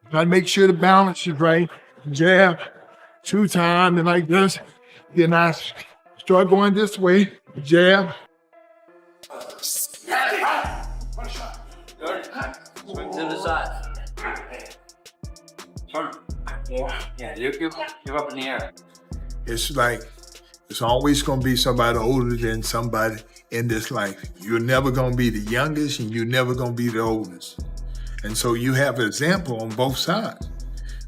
Try to make sure the balance is right. Jab, 2 times, and like this. Then I start going this way. Jab. Swing to the side. Turn. Yeah, you're up in the air. It's like, it's always going to be somebody older than somebody in this life. You're never going to be the youngest and you're never going to be the oldest. And so you have an example on both sides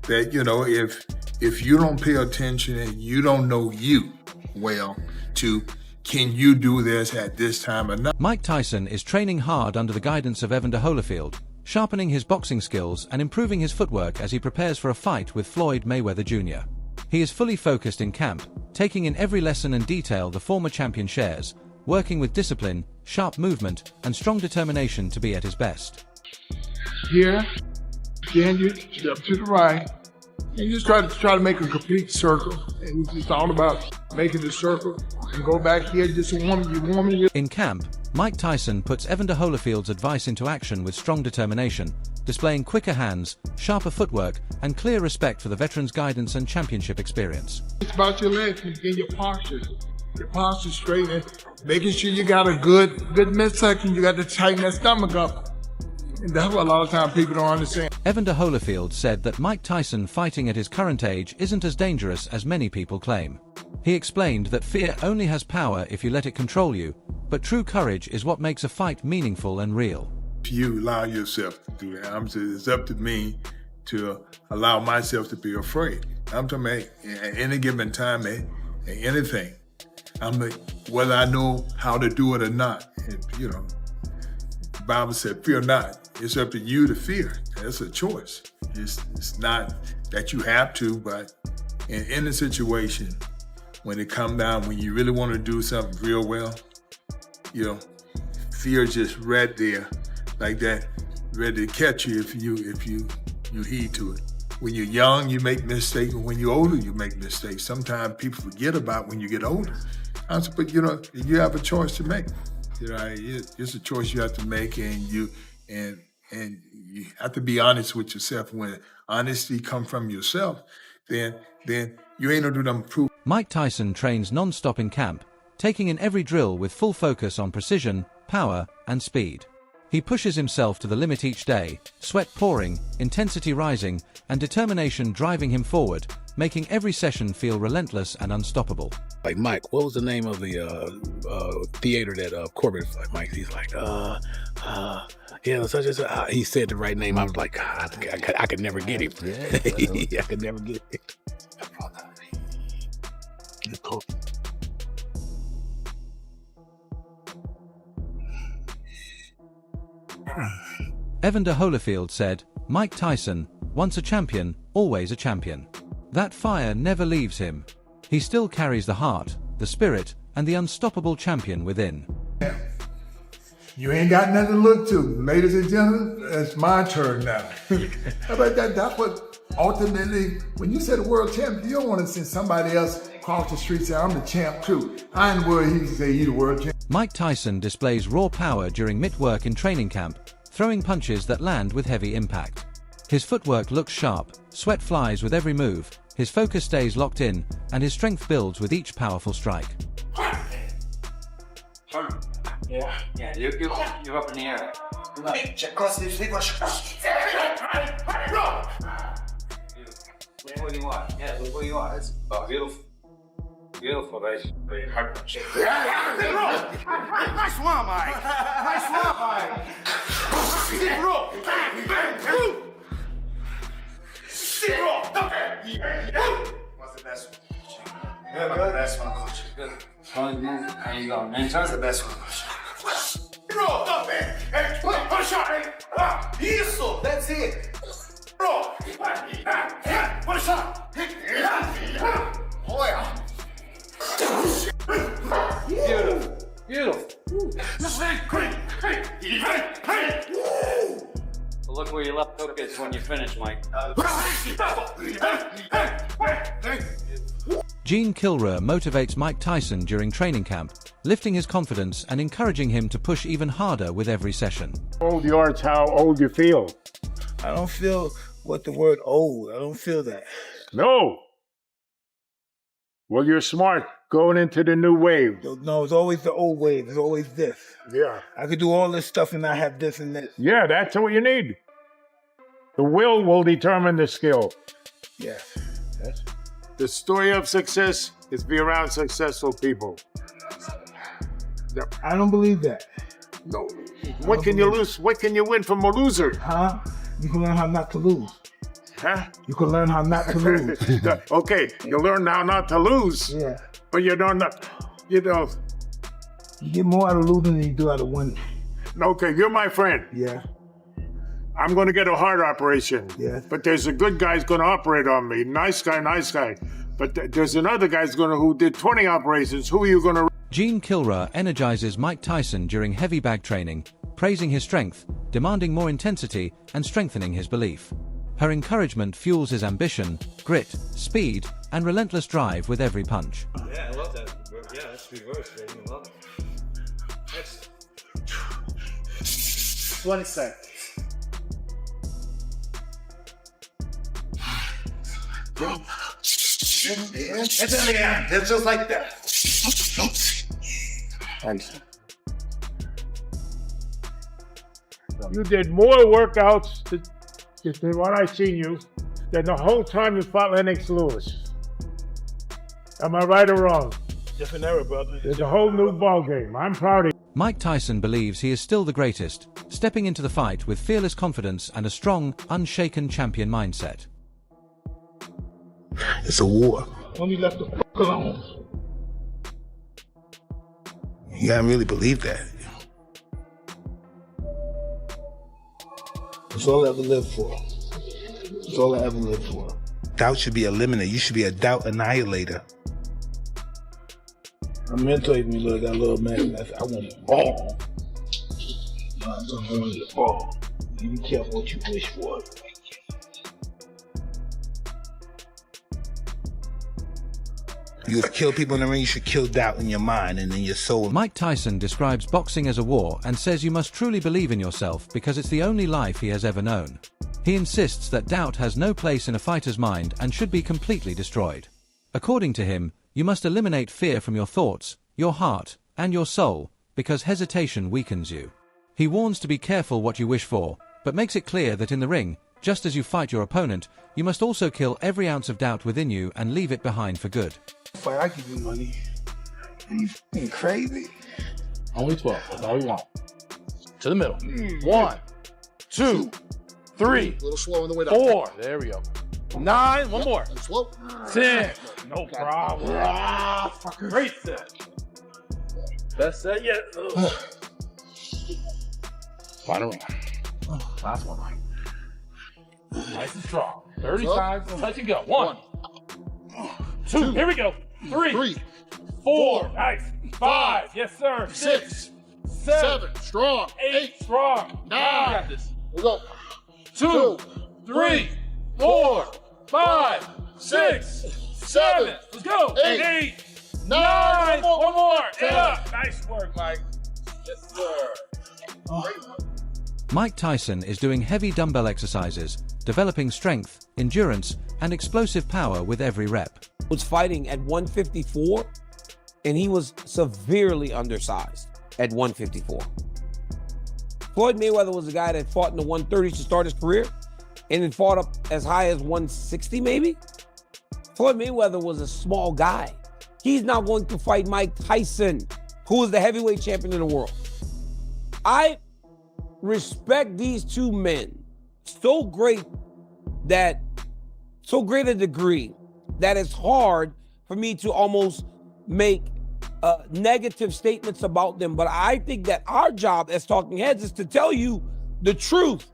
that, you know, if you don't pay attention and you don't know you well to can you do this at this time or not. Mike Tyson is training hard under the guidance of Evander Holyfield, sharpening his boxing skills and improving his footwork as he prepares for a fight with Floyd Mayweather Jr. He is fully focused in camp, taking in every lesson and detail the former champion shares, working with discipline, sharp movement, and strong determination to be at his best. Here, then you step to the right, and you just try to make a complete circle. And it's just all about making the circle and go back here, just warming your. In camp, Mike Tyson puts Evander Holyfield's advice into action with strong determination, displaying quicker hands, sharper footwork, and clear respect for the veteran's guidance and championship experience. It's about your legs and your posture. Your posture straight and making sure you got a good midsection, you got to tighten that stomach up. And that's what a lot of times people don't understand. Evander Holyfield said that Mike Tyson fighting at his current age isn't as dangerous as many people claim. He explained that fear only has power if you let it control you, but true courage is what makes a fight meaningful and real. If you allow yourself to do that, it's up to me to allow myself to be afraid. I'm talking about at any given time, anything. Whether I know how to do it or not. You know, the Bible said, fear not. It's up to you to fear. That's a choice. It's not that you have to, but in a situation, when it comes down, when you really want to do something real well, you know, fear is just right there, like that, ready to catch you if you heed to it. When you're young, you make mistakes, and when you're older, you make mistakes. Sometimes people forget about when you get older. But you know, you have a choice to make. You know, it's a choice you have to make, and you have to be honest with yourself. When honesty comes from yourself, then you ain't gonna do nothing proof. Mike Tyson trains non-stop in camp, taking in every drill with full focus on precision, power, and speed. He pushes himself to the limit each day, sweat pouring, intensity rising, and determination driving him forward, making every session feel relentless and unstoppable. Like, Mike, what was the name of the theater that Corbett, like, Mike, he's like, yeah, such and such. He said the right name. I was like, I could never get him. I could never get him. Evander Holyfield said, Mike Tyson, once a champion, always a champion. That fire never leaves him. He still carries the heart, the spirit, and the unstoppable champion within. You ain't got nothing to look to. Ladies and gentlemen, it's my turn now. How about that? That's what ultimately, when you say the world champ, you don't want to send somebody else across the street say, I'm the champ too. I ain't worried he say he's the world champ. Mike Tyson displays raw power during mitt-work in training camp, throwing punches that land with heavy impact. His footwork looks sharp, sweat flies with every move, his focus stays locked in, and his strength builds with each powerful strike. Yeah, you're up in the air. Look where you are. Yeah, look where you are. It's beautiful. Beautiful, baby. Hard punch. Nice one, Mike. Nice one, Mike. What's the best one? Yeah, the best one, coach. Good. How you going, man? What's the best one, coach? Bro, stop it. Hey, put a shot, hey. Isso, that's it. Bro, put a shot. Oh, yeah. Beautiful. Beautiful. Well, look where your left hook is when you finish, Mike. Gene Kilrer motivates Mike Tyson during training camp, lifting his confidence and encouraging him to push even harder with every session. How old you are, it's how old you feel. I don't feel what the word old. I don't feel that. No. Well, you're smart going into the new wave. No, it's always the old way. It's always this. Yeah. I could do all this stuff and not have this and this. Yeah, that's what you need. The will determine the skill. Yes. The story of success is be around successful people. I don't believe that. No. What can you lose? What can you win from a loser? Huh? You can learn how not to lose. Huh? You can learn how not to lose. Okay, you learn how not to lose. Yeah. But you don't know, You get more out of losing than you do out of winning. Okay, you're my friend. Yeah. I'm going to get a heart operation. Yeah. But there's a good guy who's going to operate on me. Nice guy. But there's another guy who did 20 operations. Who are you going to... Jean Kilra energizes Mike Tyson during heavy bag training, praising his strength, demanding more intensity, and strengthening his belief. Her encouragement fuels his ambition, grit, speed, and relentless drive with every punch. Yeah, I love that. Yeah, that's reverse. I love it. Next. 20 seconds. It's just like that. You did more workouts than what I've seen you than the whole time you fought Lennox Lewis. Am I right or wrong? Different era, brother. There's a whole new ball game. I'm proud of you. Mike Tyson believes he is still the greatest, stepping into the fight with fearless confidence and a strong, unshaken champion mindset. It's a war. When you left the fuck alone. You gotta really believe that. That's all I ever lived for. That's all I ever lived for. Doubt should be eliminated. You should be a doubt annihilator. My mentor told me, look, I got a little man. I want it all. No, I don't want it all. You be careful what you wish for. You kill people in the ring, you should kill doubt in your mind and in your soul. Mike Tyson describes boxing as a war and says you must truly believe in yourself because it's the only life he has ever known. He insists that doubt has no place in a fighter's mind and should be completely destroyed. According to him, you must eliminate fear from your thoughts, your heart, and your soul, because hesitation weakens you. He warns to be careful what you wish for, but makes it clear that in the ring, just as you fight your opponent, you must also kill every ounce of doubt within you and leave it behind for good. Fight, I give you money. Are you fucking crazy? Only 12. That's all we want. To the middle. 1, 2, 3. A little slow on the way down. 4. There we go. 9. One more. Slow. 10. No problem. Great set. Best set yet. Final round. Last one, Mike. Nice and strong. 30 times. Touch and go. 1, 2. Here we go. 3, 4. Nice. 5. Yes, sir. 6, 7. Strong. 8. Strong. 9. Got this. We go. 2, 3, 4, 5, 6, 7. Let's go. 8, 9. One more. 10. Nice work, Mike. Yes, sir. Mike Tyson is doing heavy dumbbell exercises, developing strength, endurance, and explosive power with every rep. Was fighting at 154, and he was severely undersized at 154. Floyd Mayweather was a guy that fought in the 130s to start his career, and then fought up as high as 160 maybe. Floyd Mayweather was a small guy. He's now going to fight Mike Tyson, who is the heavyweight champion in the world. I respect these two men so great a degree that it's hard for me to almost make negative statements about them. But I think that our job as talking heads is to tell you the truth,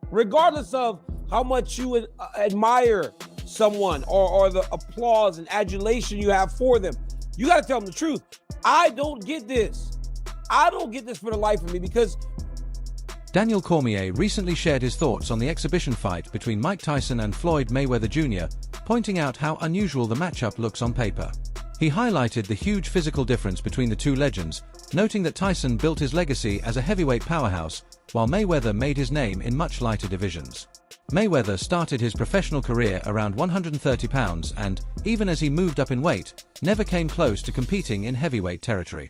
regardless of how much you admire someone or the applause and adulation you have for them. You got to tell them the truth. I don't get this. I don't get this for the life of me, because Daniel Cormier recently shared his thoughts on the exhibition fight between Mike Tyson and Floyd Mayweather Jr., pointing out how unusual the matchup looks on paper. He highlighted the huge physical difference between the two legends, noting that Tyson built his legacy as a heavyweight powerhouse, while Mayweather made his name in much lighter divisions. Mayweather started his professional career around 130 pounds and, even as he moved up in weight, never came close to competing in heavyweight territory.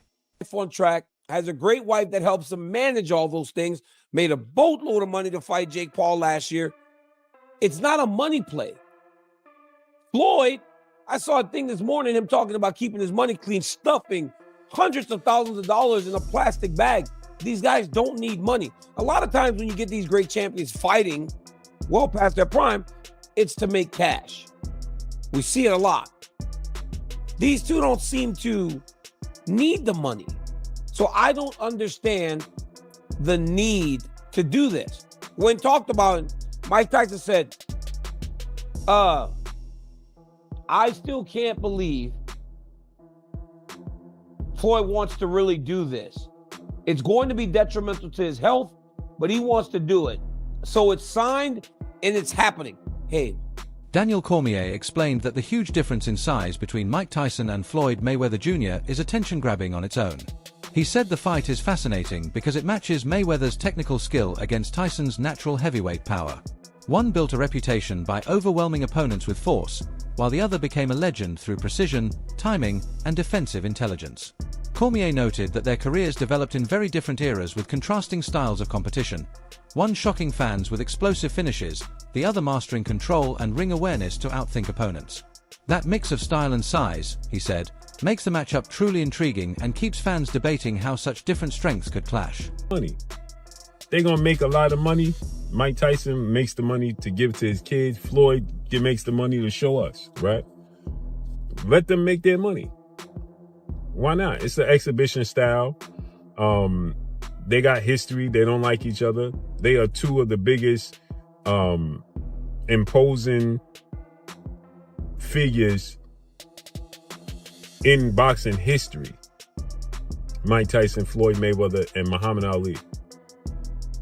On track, has a great wife that helps him manage all those things, made a boatload of money to fight Jake Paul last year. It's not a money play. Floyd, I saw a thing this morning, him talking about keeping his money clean, stuffing hundreds of thousands of dollars in a plastic bag. These guys don't need money. A lot of times when you get these great champions fighting well past their prime, it's to make cash. We see it a lot. These two don't seem to need the money. So I don't understand the need to do this. When talked about, Mike Tyson said, I still can't believe Floyd wants to really do this. It's going to be detrimental to his health, but he wants to do it. So it's signed and it's happening. Hey. Daniel Cormier explained that the huge difference in size between Mike Tyson and Floyd Mayweather Jr. is attention-grabbing on its own. He said the fight is fascinating because it matches Mayweather's technical skill against Tyson's natural heavyweight power. One built a reputation by overwhelming opponents with force, while the other became a legend through precision, timing, and defensive intelligence. Cormier noted that their careers developed in very different eras with contrasting styles of competition, one shocking fans with explosive finishes, the other mastering control and ring awareness to outthink opponents. That mix of style and size, he said, makes the matchup truly intriguing and keeps fans debating how such different strengths could clash. Money. They're going to make a lot of money. Mike Tyson makes the money to give to his kids. Floyd makes the money to show us, right? Let them make their money. Why not? It's an exhibition style. They got history. They don't like each other. They are two of the biggest imposing figures in boxing history. Mike Tyson, Floyd Mayweather, and Muhammad Ali.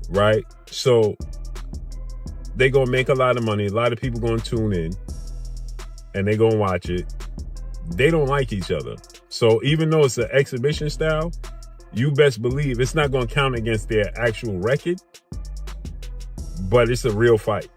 Right? So they gonna make a lot of money. A lot of people gonna tune in and they gonna watch it. They don't like each other. So even though it's an exhibition style, you best believe it's not gonna count against their actual record, but it's a real fight.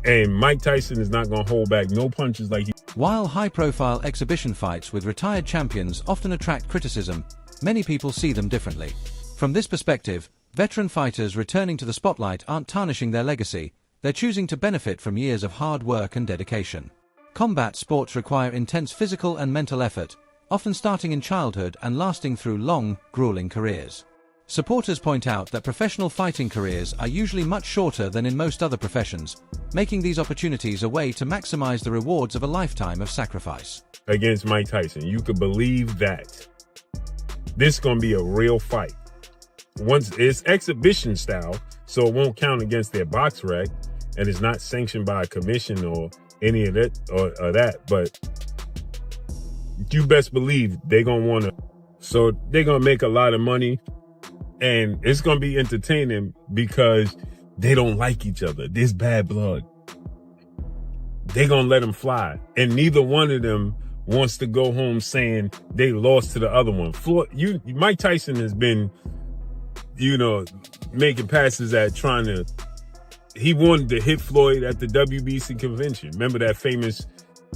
And Mike Tyson is not gonna hold back no punches like he. While high-profile exhibition fights with retired champions often attract criticism, many people see them differently. From this perspective, veteran fighters returning to the spotlight aren't tarnishing their legacy, they're choosing to benefit from years of hard work and dedication. Combat sports require intense physical and mental effort, often starting in childhood and lasting through long, grueling careers. Supporters point out that professional fighting careers are usually much shorter than in most other professions, making these opportunities a way to maximize the rewards of a lifetime of sacrifice. Against Mike Tyson, you could believe that. This is going to be a real fight. Once it's exhibition style, so it won't count against their box rec, and it's not sanctioned by a commission or any of that or that, but you best believe they're going to want to. So they're going to make a lot of money, and it's going to be entertaining because they don't like each other. There's bad blood. They're going to let them fly, and neither one of them wants to go home saying they lost to the other one. Mike Tyson has been, making passes at trying to. He wanted to hit Floyd at the WBC convention. Remember that famous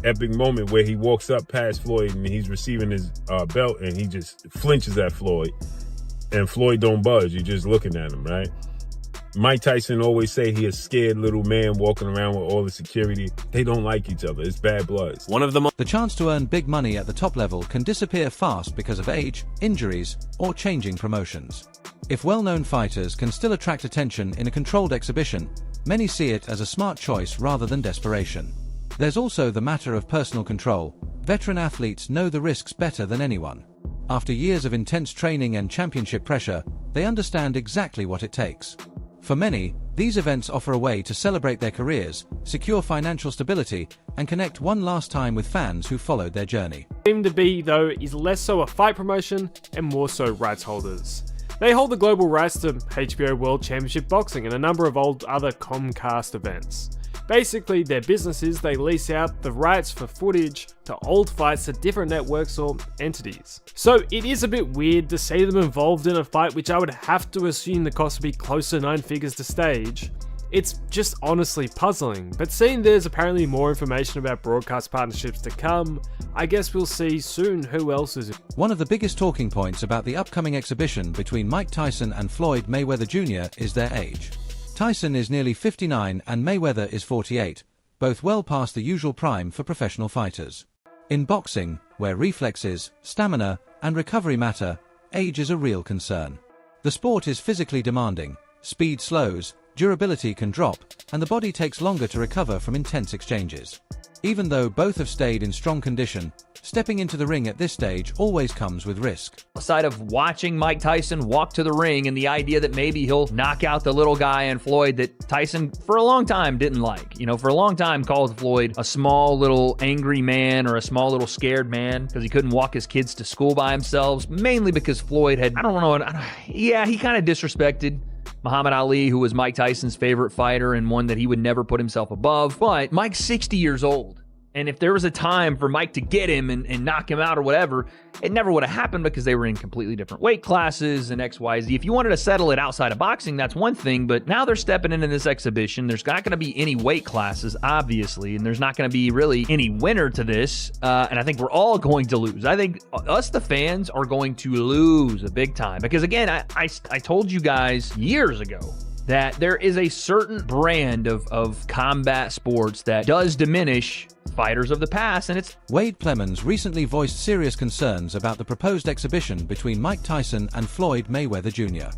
epic moment where he walks up past Floyd and he's receiving his belt and he just flinches at Floyd, and Floyd don't budge. You're just looking at him, right? Mike Tyson always say he a scared little man walking around with all the security. They don't like each other. It's bad blood. The chance to earn big money at the top level can disappear fast because of age, injuries, or changing promotions. If well-known fighters can still attract attention in a controlled exhibition, many see it as a smart choice rather than desperation. There's also the matter of personal control. Veteran athletes know the risks better than anyone. After years of intense training and championship pressure, they understand exactly what it takes. For many, these events offer a way to celebrate their careers, secure financial stability, and connect one last time with fans who followed their journey. Seem to be, though, is less so a fight promotion and more so rights holders. They hold the global rights to HBO World Championship Boxing and a number of other Comcast events. Basically, their businesses, they lease out the rights for footage to old fights to different networks or entities. So it is a bit weird to see them involved in a fight which I would have to assume the cost would be close to 9 figures to stage, It's just honestly puzzling, but seeing there's apparently more information about broadcast partnerships to come, I guess we'll see soon who else is. One of the biggest talking points about the upcoming exhibition between Mike Tyson and Floyd Mayweather Jr. is their age. Tyson is nearly 59 and Mayweather is 48, both well past the usual prime for professional fighters. In boxing, where reflexes, stamina, and recovery matter, age is a real concern. The sport is physically demanding, speed slows, durability can drop, and the body takes longer to recover from intense exchanges. Even though both have stayed in strong condition, stepping into the ring at this stage always comes with risk. Aside of watching Mike Tyson walk to the ring and the idea that maybe he'll knock out the little guy in Floyd that Tyson for a long time didn't like. You know, for a long time called Floyd a small little angry man or a small little scared man because he couldn't walk his kids to school by himself, mainly because Floyd had, he kind of disrespected Muhammad Ali, who was Mike Tyson's favorite fighter and one that he would never put himself above. But Mike's 60 years old. And if there was a time for Mike to get him and knock him out or whatever, it never would have happened because they were in completely different weight classes and X, Y, Z. If you wanted to settle it outside of boxing, that's one thing. But now they're stepping into this exhibition. There's not going to be any weight classes, obviously. And there's not going to be really any winner to this. And I think we're all going to lose. I think us, the fans, are going to lose a big time. Because again, I told you guys years ago that there is a certain brand of combat sports that does diminish fighters of the past, and it's... Wade Plemons recently voiced serious concerns about the proposed exhibition between Mike Tyson and Floyd Mayweather Jr.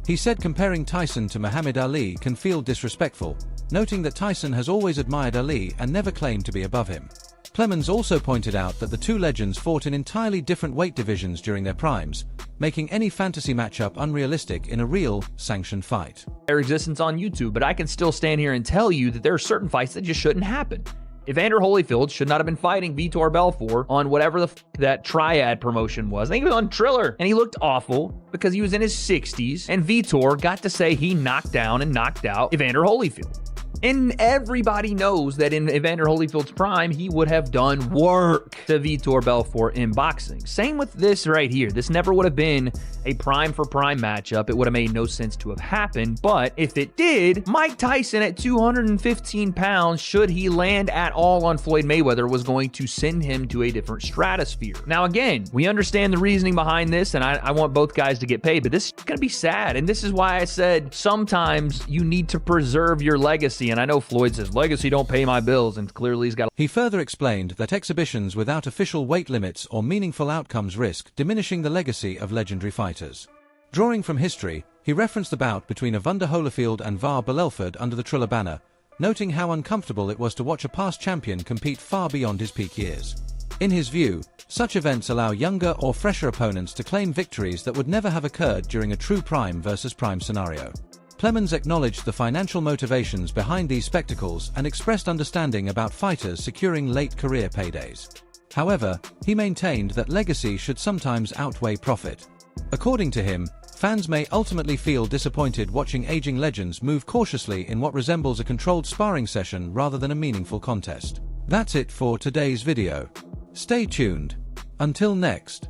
He said comparing Tyson to Muhammad Ali can feel disrespectful, noting that Tyson has always admired Ali and never claimed to be above him. Plemons also pointed out that the two legends fought in entirely different weight divisions during their primes, making any fantasy matchup unrealistic in a real, sanctioned fight. Their existence on YouTube, but I can still stand here and tell you that there are certain fights that just shouldn't happen. Evander Holyfield should not have been fighting Vitor Belfort on whatever that triad promotion was. I think it was on Triller, and he looked awful because he was in his 60s, and Vitor got to say he knocked down and knocked out Evander Holyfield. And everybody knows that in Evander Holyfield's prime, he would have done work to Vitor Belfort in boxing. Same with this right here. This never would have been a prime for prime matchup. It would have made no sense to have happened. But if it did, Mike Tyson at 215 pounds, should he land at all on Floyd Mayweather, was going to send him to a different stratosphere. Now, again, we understand the reasoning behind this, and I want both guys to get paid, but this is going to be sad. And this is why I said sometimes you need to preserve your legacy. And I know Floyd says, legacy don't pay my bills, and clearly he's got... He further explained that exhibitions without official weight limits or meaningful outcomes risk diminishing the legacy of legendary fighters. Drawing from history, he referenced the bout between Evander Holyfield and Var Belfort under the Triller banner, noting how uncomfortable it was to watch a past champion compete far beyond his peak years. In his view, such events allow younger or fresher opponents to claim victories that would never have occurred during a true prime versus prime scenario. Plemons acknowledged the financial motivations behind these spectacles and expressed understanding about fighters securing late career paydays. However, he maintained that legacy should sometimes outweigh profit. According to him, fans may ultimately feel disappointed watching aging legends move cautiously in what resembles a controlled sparring session rather than a meaningful contest. That's it for today's video. Stay tuned. Until next.